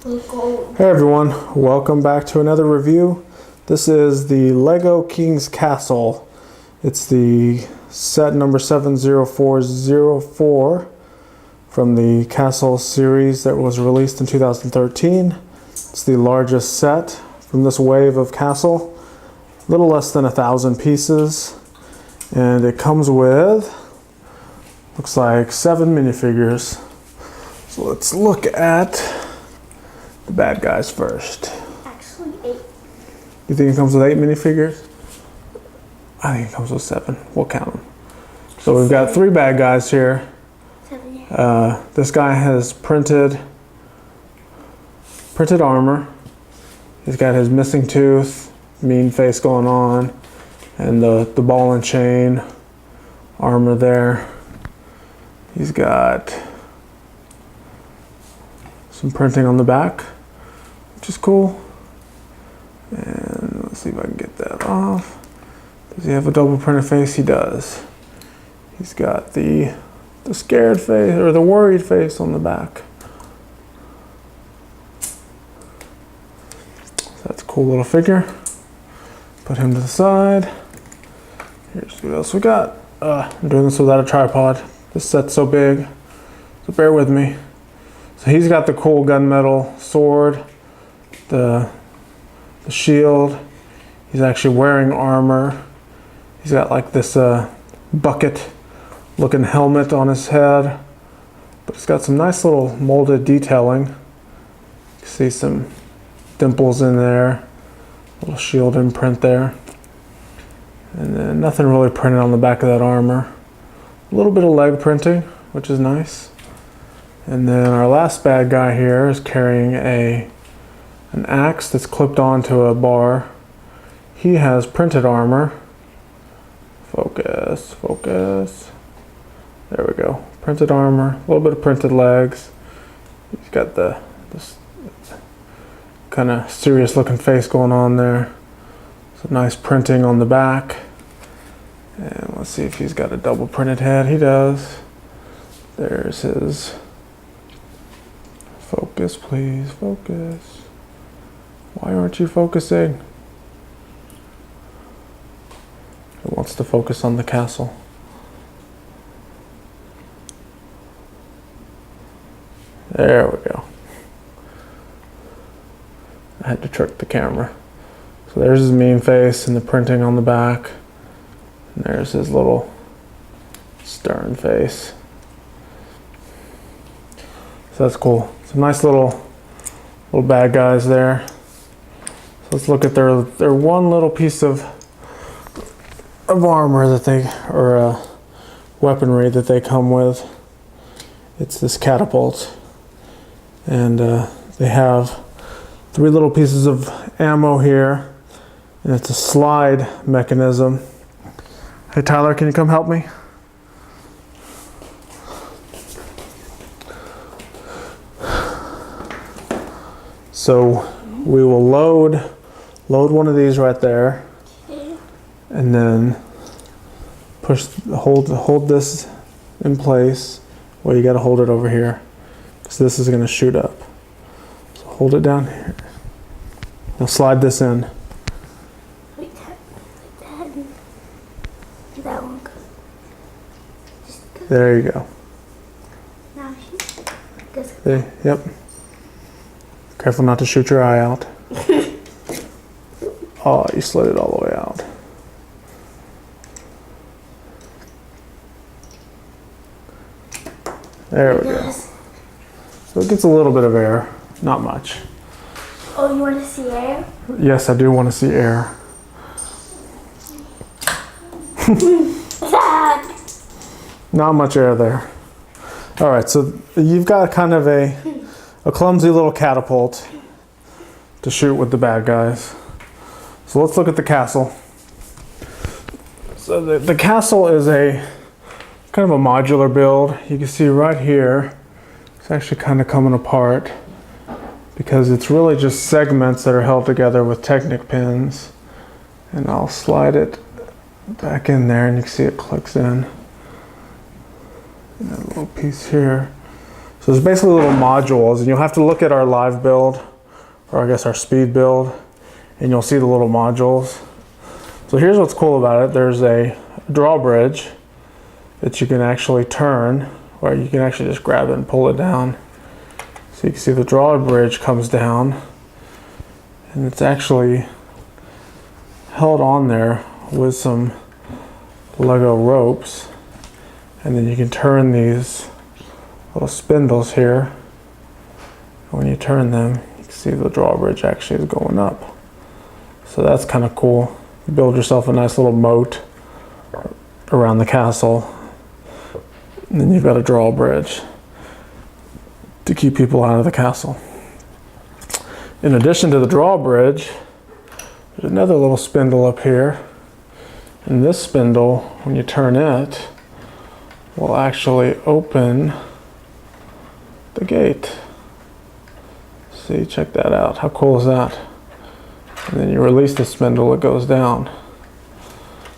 Hey everyone, welcome back to another review. This is the LEGO King's Castle. It's the set number 70404 from the Castle series that was released in 2013. It's the largest set from this wave of Castle, a little less than 1,000 pieces, and it comes with, looks like 7 minifigures. So let's look at the bad guys first. Actually 8. You think it comes with 8 minifigures? I think it comes with 7. We'll count them. So we've got 3 bad guys here. 7. This guy has printed armor. He's got his missing tooth, mean face going on, and the ball and chain armor there. He's got some printing on the back, which is cool. And let's see if I can get that off. Does he have a double printed face? He does. He's got the scared face, or the worried face on the back. So that's a cool little figure. Put him to the side. Here's what else we got. I'm doing this without a tripod. This set's so big, so bear with me. So he's got the cool gunmetal sword, the shield. He's actually wearing armor. He's got like this bucket looking helmet on his head, but it's got some nice little molded detailing. You can see some dimples in there, little shield imprint there, and then nothing really printed on the back of that armor. A little bit of leg printing, which is nice. And then our last bad guy here is carrying an axe that's clipped onto a bar. He has printed armor. Focus, focus. There we go. Printed armor, a little bit of printed legs. He's got this kind of serious looking face going on there. Some nice printing on the back. And let's see if he's got a double printed head. He does. There's his. Focus, please, focus. Why aren't you focusing? It wants to focus on the castle. There we go. I had to trick the camera. So there's his mean face and the printing on the back. And there's his little stern face. So that's cool. Some nice little bad guys there. So let's look at their one little piece of armor that they, or weaponry that they come with. It's this catapult, and they have 3 little pieces of ammo here, and it's a slide mechanism. Hey Tyler, can you come help me? So we will load one of these right there, and then hold this in place. Well, you got to hold it over here, because this is going to shoot up. So hold it down here. Now slide this in. Wait, that one. There you go. Now this. Okay, yep. Careful not to shoot your eye out. Oh, you slid it all the way out. There we go. So it gets a little bit of air, not much. Oh, you want to see air? Yes, I do want to see air. Not much air there. All right, so you've got kind of a clumsy little catapult to shoot with the bad guys. So let's look at the castle. So the castle is a kind of a modular build. You can see right here, it's actually kind of coming apart because it's really just segments that are held together with Technic pins. And I'll slide it back in there and you can see it clicks in. And that little piece here. So there's basically little modules, and you'll have to look at our live build, or I guess our speed build, and you'll see the little modules. So here's what's cool about it. There's a drawbridge that you can actually turn, or you can actually just grab it and pull it down. So you can see the drawbridge comes down, and it's actually held on there with some Lego ropes, and then you can turn these little spindles here. When you turn them, you can see the drawbridge actually is going up. So that's kind of cool. You build yourself a nice little moat around the castle, and then you've got a drawbridge to keep people out of the castle. In addition to the drawbridge, there's another little spindle up here, and this spindle, when you turn it, will actually open the gate. See, check that out. How cool is that? And then you release the spindle, it goes down.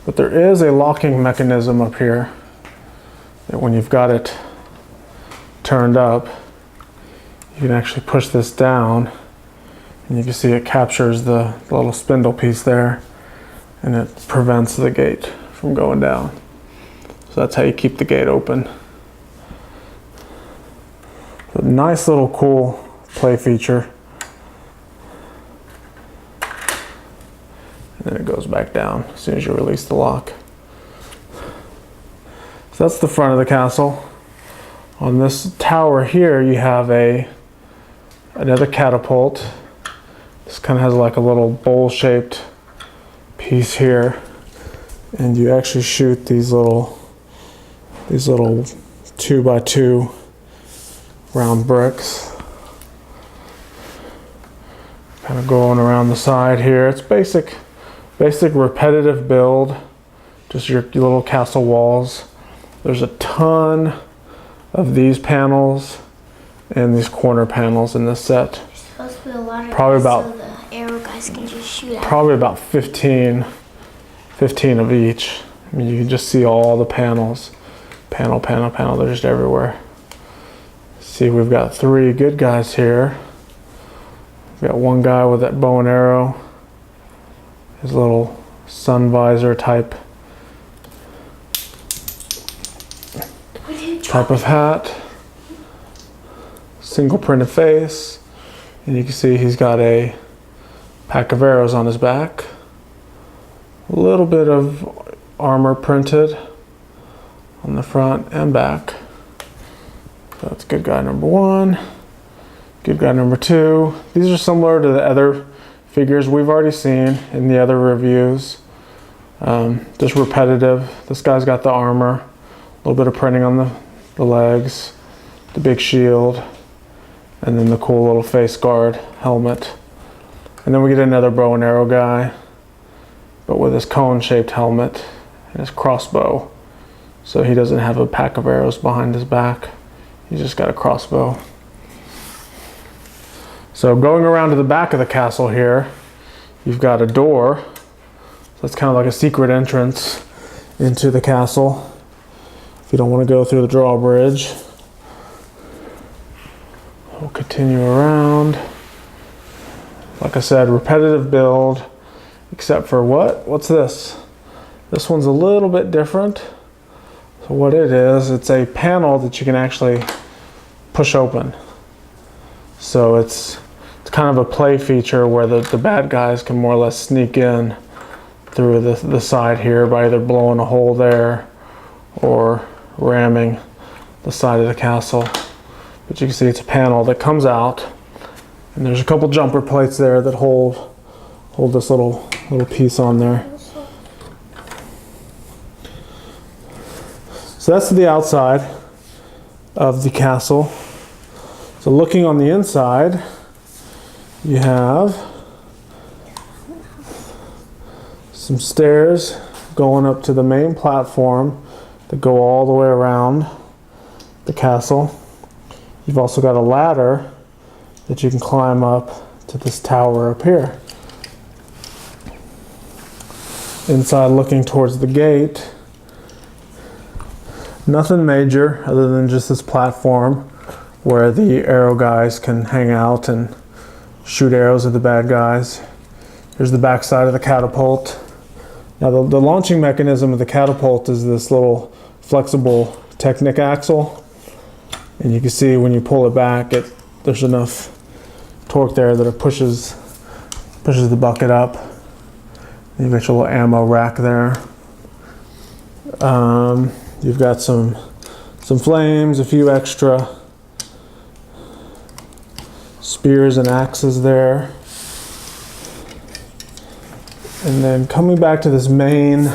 But there is a locking mechanism up here that when you've got it turned up, you can actually push this down, and you can see it captures the little spindle piece there, and it prevents the gate from going down. So that's how you keep the gate open. So nice little cool play feature. And then it goes back down as soon as you release the lock. So that's the front of the castle. On this tower here, you have another catapult. This kind of has like a little bowl-shaped piece here, and you actually shoot these little 2x2 round bricks, kind of going around the side here. It's basic repetitive build, just your little castle walls. There's a ton of these panels and these corner panels in this set. There's supposed to be a lot of Probably guys, about- so the arrow guys can just shoot at Probably about 15 of each. I mean, you can just see all the panels. Panel, they're just everywhere. See, we've got 3 good guys here. We've got one guy with that bow and arrow, his little sun visor type of hat, single printed face, and you can see he's got a pack of arrows on his back. A little bit of armor printed on the front and back. That's good guy number 1. Good guy number 2. These are similar to the other figures we've already seen in the other reviews. Just repetitive. This guy's got the armor, a little bit of printing on the legs, the big shield, and then the cool little face guard helmet. And then we get another bow and arrow guy, but with his cone-shaped helmet and his crossbow. So he doesn't have a pack of arrows behind his back. He's just got a crossbow. So going around to the back of the castle here, you've got a door. So it's kind of like a secret entrance into the castle. If you don't want to go through the drawbridge. We'll continue around. Like I said, repetitive build, except for what's this? This one's a little bit different. So what it is, it's a panel that you can actually push open. So it's kind of a play feature where the bad guys can more or less sneak in through the side here by either blowing a hole there or ramming the side of the castle. But you can see it's a panel that comes out, and there's a couple jumper plates there that hold this little piece on there. So that's the outside of the castle. So looking on the inside, you have some stairs going up to the main platform that go all the way around the castle. You've also got a ladder that you can climb up to this tower up here. Inside, looking towards the gate, nothing major other than just this platform where the arrow guys can hang out and shoot arrows at the bad guys. Here's the back side of the catapult. Now the launching mechanism of the catapult is this little flexible Technic axle. And you can see when you pull it back, there's enough torque there that it pushes the bucket up. You've got your little ammo rack there. You've got some flames, a few extra spears and axes there. And then coming back to this main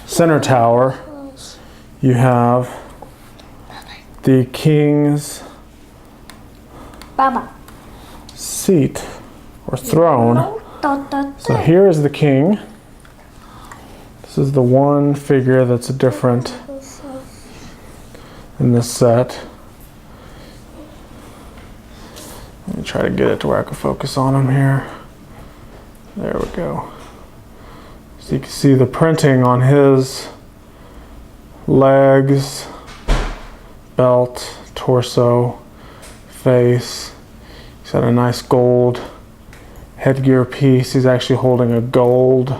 center tower, you have the king's Baba. seat or throne. So here is the king. This is the one figure that's different in this set. Let me try to get it to where I can focus on him here. There we go. So you can see the printing on his legs, belt, torso, face. He's got a nice gold headgear piece. He's actually holding a gold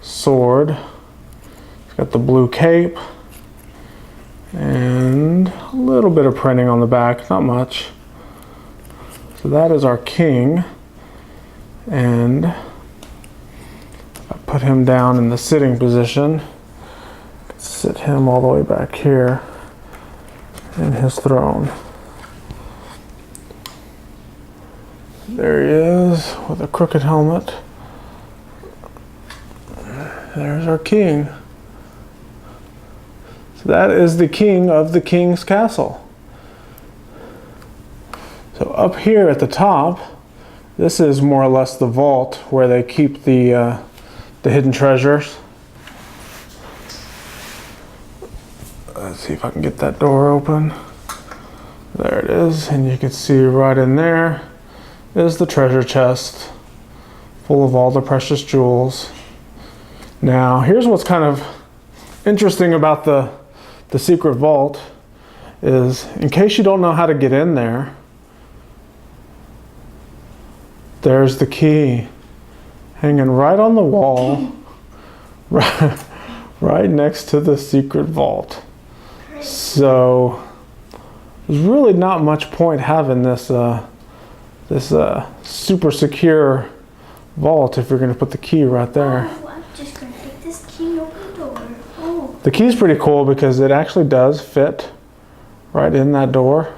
sword. He's got the blue cape and a little bit of printing on the back, not much. So that is our king, and I put him down in the sitting position. Sit him all the way back here in his throne. There he is with a crooked helmet. There's our king. So that is the king of the king's castle. So up here at the top, this is more or less the vault where they keep the hidden treasures. Let's see if I can get that door open. There it is, and you can see right in there is the treasure chest full of all the precious jewels. Now, here's what's kind of interesting about the secret vault is, in case you don't know how to get in there, there's the key hanging right on the wall, right next to the secret vault. So there's really not much point having this super secure vault if you're going to put the key right there. Oh, I'm just going to take this key and open the door. Oh. The key's pretty cool because it actually does fit right in that door.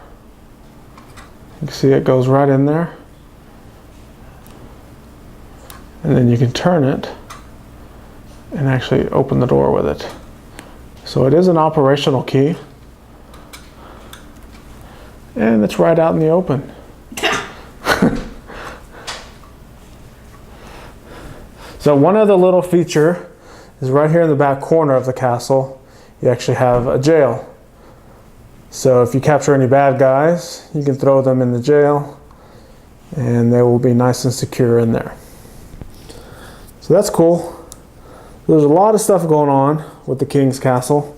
You can see it goes right in there. And then you can turn it and actually open the door with it. So it is an operational key. And it's right out in the open. So one other little feature is right here in the back corner of the castle, you actually have a jail. So if you capture any bad guys, you can throw them in the jail and they will be nice and secure in there. So that's cool. There's a lot of stuff going on with the King's Castle.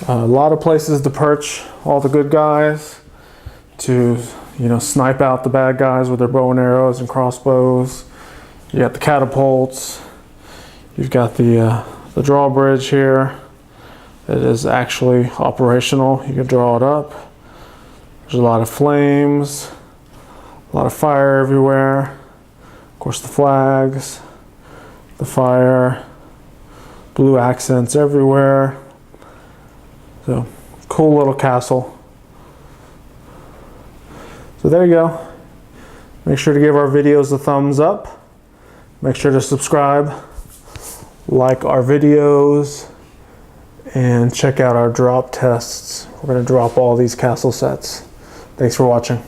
A lot of places to perch all the good guys, to snipe out the bad guys with their bow and arrows and crossbows. You got the catapults. You've got the drawbridge here. It is actually operational. You can draw it up. There's a lot of flames, a lot of fire everywhere. Of course, the flags, the fire, blue accents everywhere. So, cool little castle. So there you go. Make sure to give our videos a thumbs up. Make sure to subscribe, like our videos, and check out our drop tests. We're going to drop all these castle sets. Thanks for watching.